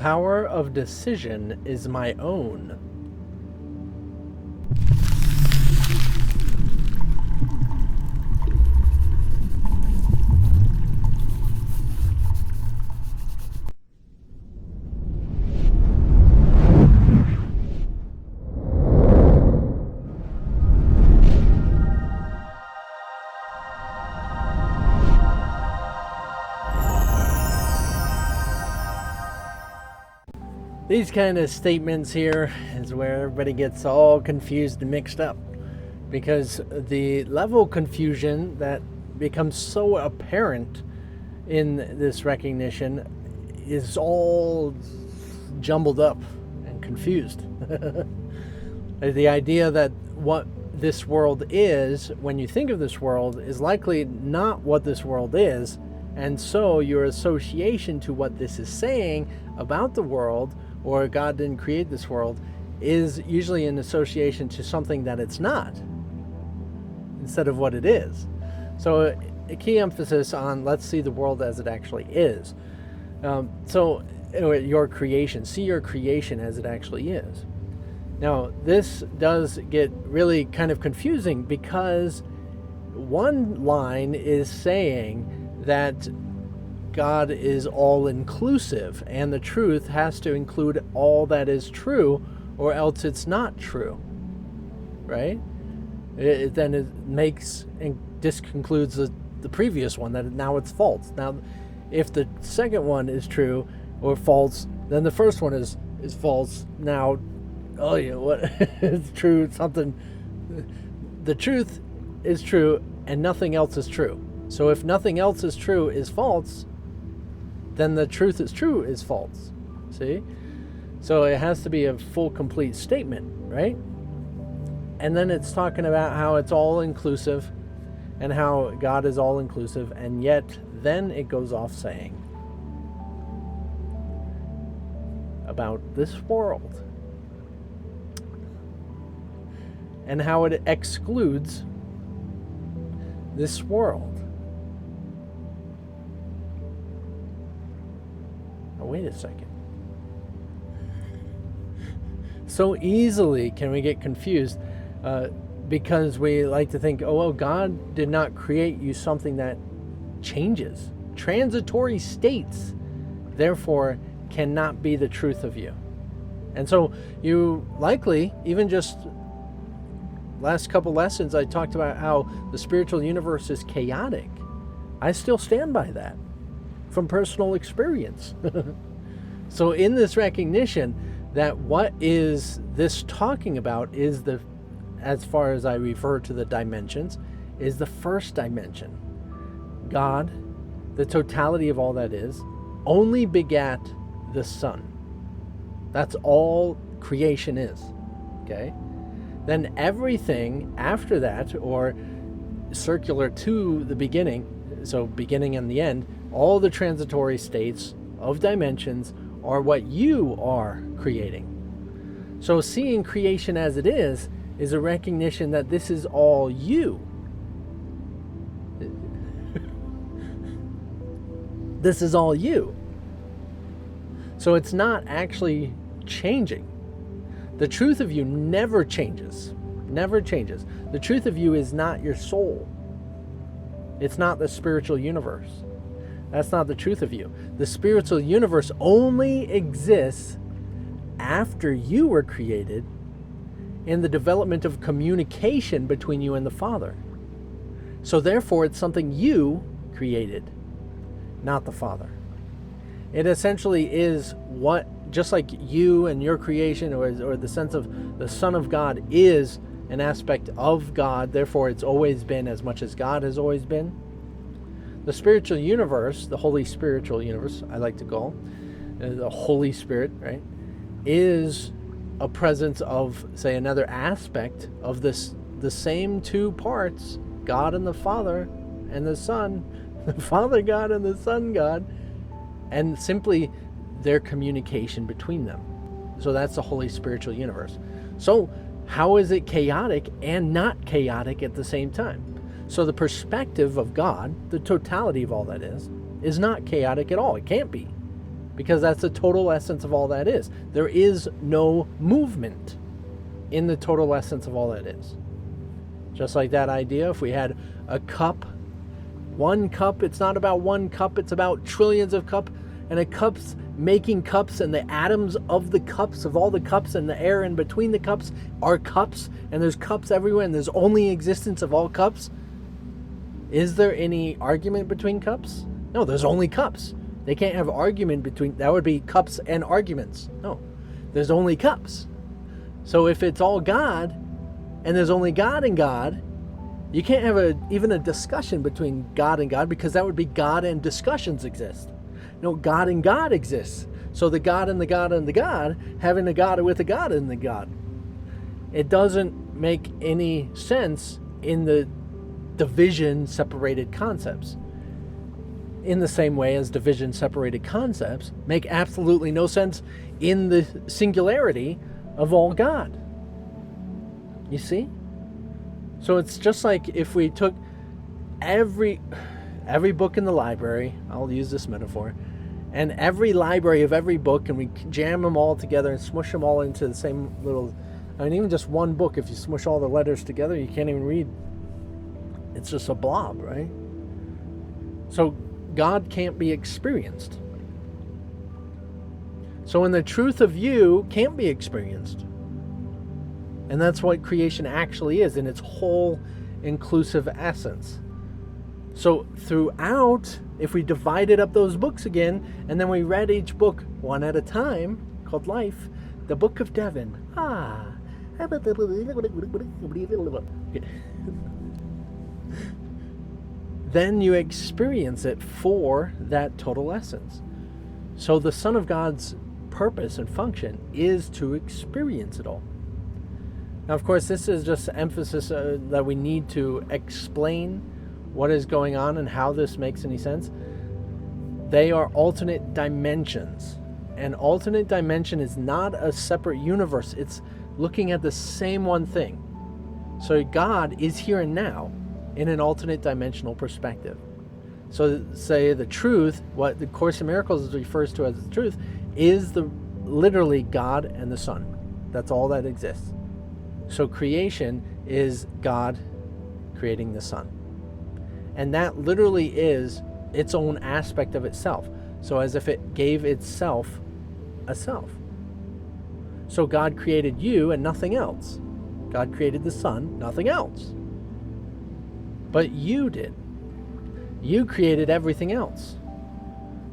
power of decision is my own. These kind of statements here is where everybody gets all confused and mixed up, because the level of confusion that becomes so apparent in this recognition is all jumbled up and confused. The idea that what this world is, when you think of this world, is likely not what this world is, and so your association to what this is saying about the world, or God didn't create this world, is usually an association to something that it's not, instead of what it is. So a key emphasis on let's see the world as it actually is. So your creation, see your creation as it actually is. Now this does get really kind of confusing, because one line is saying that God is all-inclusive, and the truth has to include all that is true, or else it's not true, right? Then it makes and disconcludes the previous one, that now it's false. Now, if the second one is true or false, then the first one is false. Now, oh yeah, what it's true? Something. The truth is true, and nothing else is true. So if nothing else is true is false, then the truth is true is false. See? So it has to be a full, complete statement, right? And then it's talking about how it's all inclusive and how God is all inclusive, and yet then it goes off saying about this world and how it excludes this world. Wait a second. So easily can we get confused because we like to think, oh, well, God did not create you something that changes. Transitory states, therefore, cannot be the truth of you. And so you likely, even just last couple lessons, I talked about how the spiritual universe is chaotic. I still stand by that from personal experience. So in this recognition that what is this talking about is the, as far as I refer to the dimensions, is the first dimension. God, the totality of all that is, only begat the Son. That's all creation is. Okay? Then everything after that, or circular to the beginning, so beginning and the end, all the transitory states of dimensions are what you are creating. So seeing creation as it is a recognition that this is all you. This is all you. So it's not actually changing. The truth of you never changes. Never changes. The truth of you is not your soul. It's not the spiritual universe. That's not the truth of you. The spiritual universe only exists after you were created, in the development of communication between you and the Father. So therefore, it's something you created, not the Father. It essentially is what, just like you and your creation, or the sense of the Son of God is an aspect of God, therefore it's always been as much as God has always been. The spiritual universe, the holy spiritual universe, I like to call the Holy Spirit, right, is a presence of, say, another aspect of this, the same two parts, God and the Father and the Son, the Father God and the Son God, and simply their communication between them. So that's the holy spiritual universe. So how is it chaotic and not chaotic at the same time? So the perspective of God, the totality of all that is not chaotic at all. It can't be. because that's the total essence of all that is. There is no movement in the total essence of all that is. Just like that idea, if we had a cup, one cup, it's not about one cup, it's about trillions of cups, and a cup's making cups, and the atoms of the cups, of all the cups, and the air in between the cups are cups, and there's cups everywhere, and there's only existence of all cups. Is there any argument between cups? No, there's only cups. They can't have argument between, that would be cups and arguments. No, there's only cups. So if it's all God, and there's only God and God, you can't have even a discussion between God and God, because that would be God and discussions exist. No, God and God exists. So the God and the God and the God, having a God with a God and the God. It doesn't make any sense in the division separated concepts. In the same way as division separated concepts make absolutely no sense in the singularity of all God. You see? So it's just like if we took every book in the library, I'll use this metaphor, and every library of every book, and we jam them all together and smush them all into the same little, I mean, even just one book, if you smush all the letters together, you can't even read. It's just a blob, right? So God can't be experienced. So when the truth of you can't be experienced, and that's what creation actually is in its whole inclusive essence. So throughout, if we divided up those books again, and then we read each book one at a time, called life, the Book of Devon. Then you experience it for that total essence. So the Son of God's purpose and function is to experience it all. Now, of course, this is just emphasis that we need to explain what is going on and how this makes any sense. They are alternate dimensions. And alternate dimension is not a separate universe. It's looking at the same one thing. So God is here and now in an alternate dimensional perspective. So say the truth, what the Course in Miracles refers to as the truth, is literally God and the Son. That's all that exists. So creation is God creating the Son. And that literally is its own aspect of itself. So as if it gave itself a self. So God created you and nothing else. God created the Son, nothing else. But you did. You created everything else.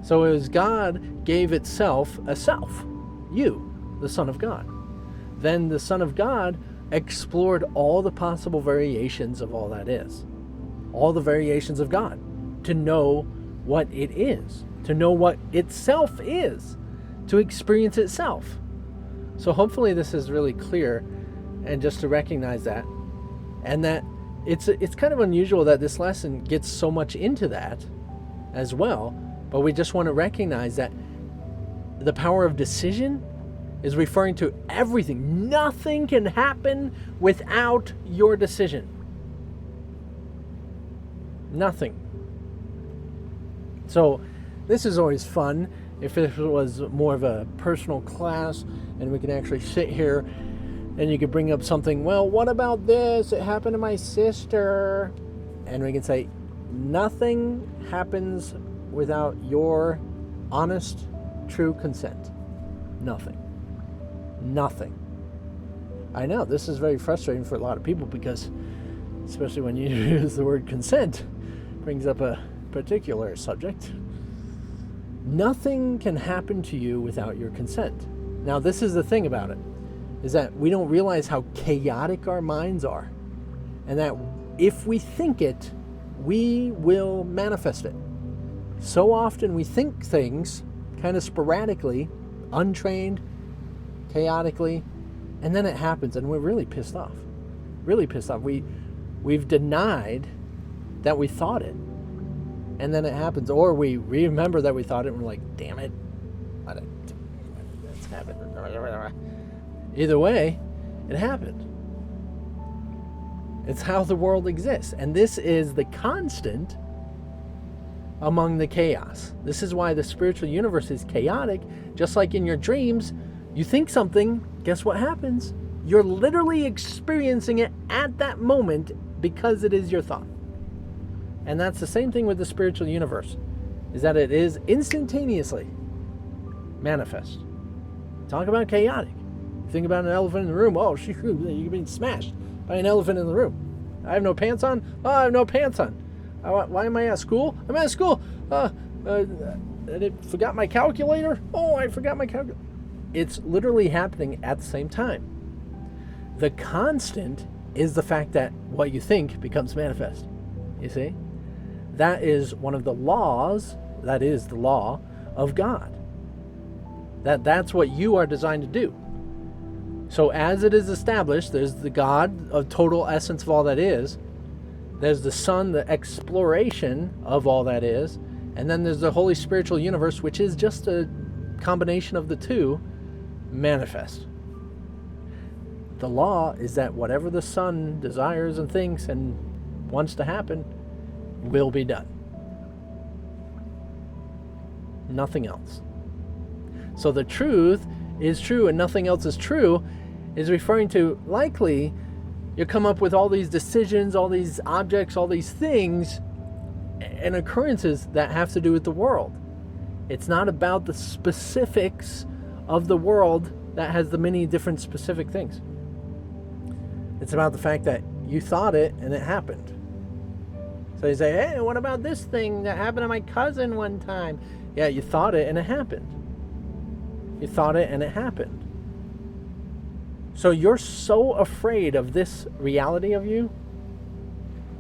So it was God gave itself a self. You, the Son of God. Then the Son of God explored all the possible variations of all that is. All the variations of God. To know what it is. To know what itself is. To experience itself. So hopefully this is really clear, and just to recognize that. And that it's kind of unusual that this lesson gets so much into that as well, but we just want to recognize that the power of decision is referring to everything. Nothing can happen without your decision. Nothing. So this is always fun. If it was more of a personal class and we can actually sit here and you could bring up something, well, what about this? It happened to my sister. And we can say, nothing happens without your honest, true consent. Nothing. Nothing. I know, this is very frustrating for a lot of people because, especially when you use the word consent, brings up a particular subject. Nothing can happen to you without your consent. Now, this is the thing about it, is that we don't realize how chaotic our minds are. And that if we think it, we will manifest it. So often we think things kind of sporadically, untrained, chaotically, and then it happens and we're really pissed off. Really pissed off. We've denied that we thought it. And then it happens. Or we remember that we thought it and we're like, damn it. Why did this happen? Either way, it happened. It's how the world exists. And this is the constant among the chaos. This is why the spiritual universe is chaotic. Just like in your dreams, you think something, guess what happens? You're literally experiencing it at that moment because it is your thought. And that's the same thing with the spiritual universe, is that it is instantaneously manifest. Talk about chaotic. Think about an elephant in the room. Oh, shoot, you're being smashed by an elephant in the room. I have no pants on. Oh, I have no pants on. Why am I at school? I'm at school. I forgot my calculator. Oh, I forgot my calculator. It's literally happening at the same time. The constant is the fact that what you think becomes manifest. You see? That is one of the laws. That is the law of God. That's what you are designed to do. So as it is established, there's the God of total essence of all that is. There's the Son, the exploration of all that is. And then there's the Holy Spiritual Universe, which is just a combination of the two, manifest. The law is that whatever the Son desires and thinks and wants to happen will be done. Nothing else. So the truth is true and nothing else is true is referring to likely you come up with all these decisions, all these objects, all these things and occurrences that have to do with the world. It's not about the specifics of the world that has the many different specific things. It's about the fact that you thought it and it happened. So you say, hey, what about this thing that happened to my cousin one time? Yeah, you thought it and it happened. You thought it and it happened. So you're so afraid of this reality of you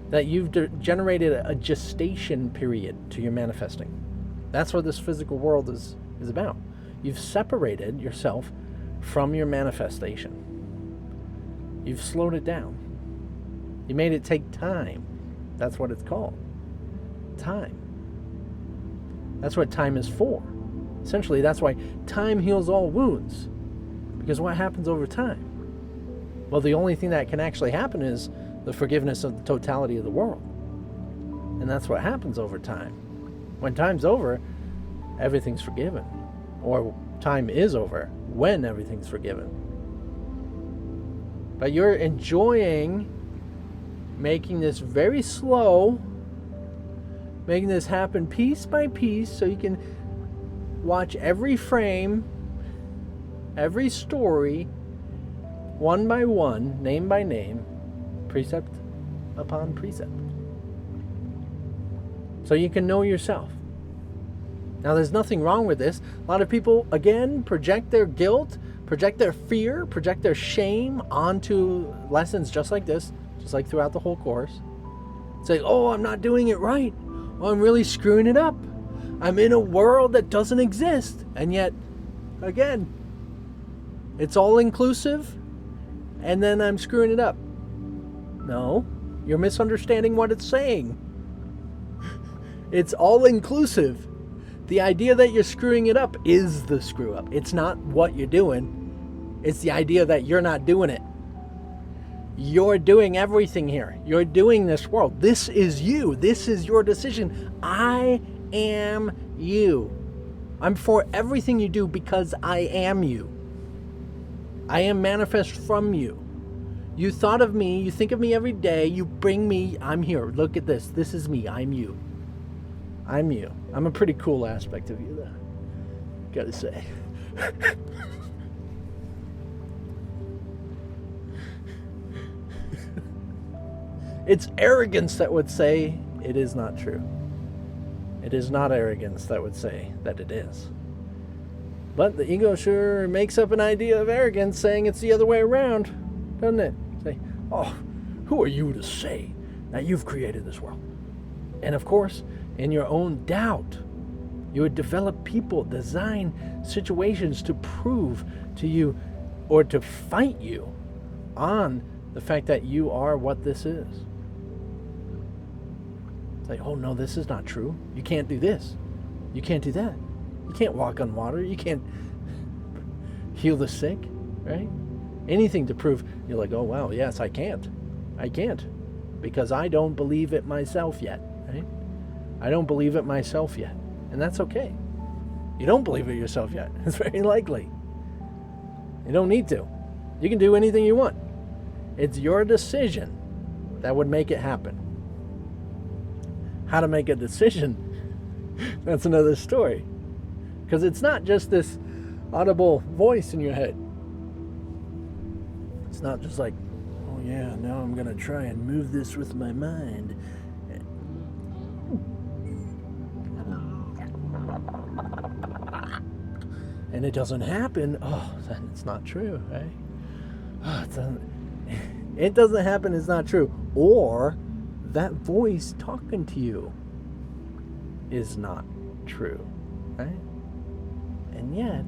that you've generated a gestation period to your manifesting. That's what this physical world is about. You've separated yourself from your manifestation. You've slowed it down. You made it take time. That's what it's called. Time. That's what time is for. Essentially, that's why time heals all wounds. Because what happens over time? Well, the only thing that can actually happen is the forgiveness of the totality of the world. And that's what happens over time. When time's over, everything's forgiven. Or time is over when everything's forgiven. But you're enjoying making this very slow, making this happen piece by piece so you can watch every frame, every story, one by one, name by name, precept upon precept. So you can know yourself. Now, there's nothing wrong with this. A lot of people, again, project their guilt, project their fear, project their shame onto lessons just like this, just like throughout the whole course. Say, oh, I'm not doing it right. Oh, I'm really screwing it up. I'm in a world that doesn't exist. And yet, again, it's all inclusive, and then I'm screwing it up. No, you're misunderstanding what it's saying. It's all inclusive. The idea that you're screwing it up is the screw up. It's not what you're doing. It's the idea that you're not doing it. You're doing everything here. You're doing this world. This is you. This is your decision. I am you. I'm for everything you do because I am you. I am manifest from you. You thought of me. You think of me every day. You bring me. I'm here. Look at this. This is me. I'm you. I'm you. I'm a pretty cool aspect of you, though. Gotta say. It's arrogance that would say it is not true. It is not arrogance that would say that it is. But the ego sure makes up an idea of arrogance, saying it's the other way around, doesn't it? Say, oh, who are you to say that you've created this world? And of course, in your own doubt, you would develop people, design situations to prove to you or to fight you on the fact that you are what this is. It's like, oh no, this is not true. You can't do this. You can't do that. You can't walk on water. You can't heal the sick, right? Anything to prove. You're like, oh wow, yes, I can't. I can't. Because I don't believe it myself yet, right? I don't believe it myself yet. And that's okay. You don't believe it yourself yet. It's very likely. You don't need to. You can do anything you want. It's your decision that would make it happen. How to make a decision, that's another story. Because it's not just this audible voice in your head. It's not just like, oh yeah, now I'm going to try and move this with my mind. And it doesn't happen. Oh, then it's not true, right? Oh, it doesn't happen, it's not true. Or that voice talking to you is not true, right? And yet,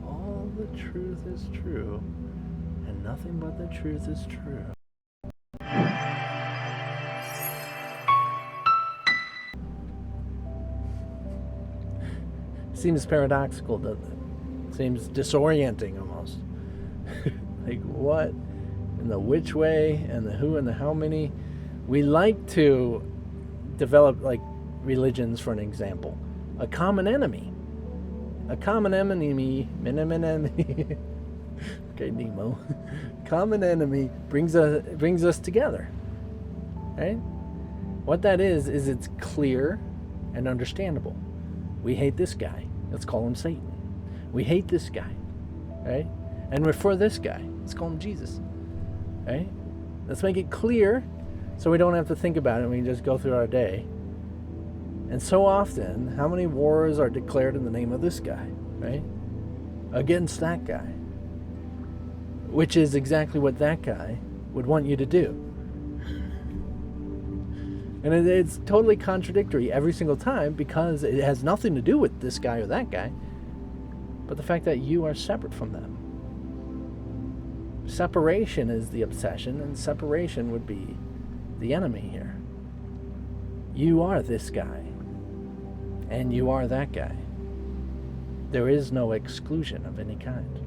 all the truth is true, and nothing but the truth is true. Seems paradoxical, doesn't it? Seems disorienting almost. Like what? And the which way, and the who, and the how many. We like to develop like religions, for an example. A common enemy. A common enemy. Okay, Nemo. Common enemy brings us together. Right? What that is it's clear and understandable. We hate this guy. Let's call him Satan. We hate this guy. Right? And we're for this guy. Let's call him Jesus. Right? Let's make it clear so we don't have to think about it. We can just go through our day. And so often, how many wars are declared in the name of this guy? Right? Against that guy. Which is exactly what that guy would want you to do. And it's totally contradictory every single time because it has nothing to do with this guy or that guy, but the fact that you are separate from them. Separation is the obsession, and separation would be the enemy here. You are this guy, and you are that guy. There is no exclusion of any kind.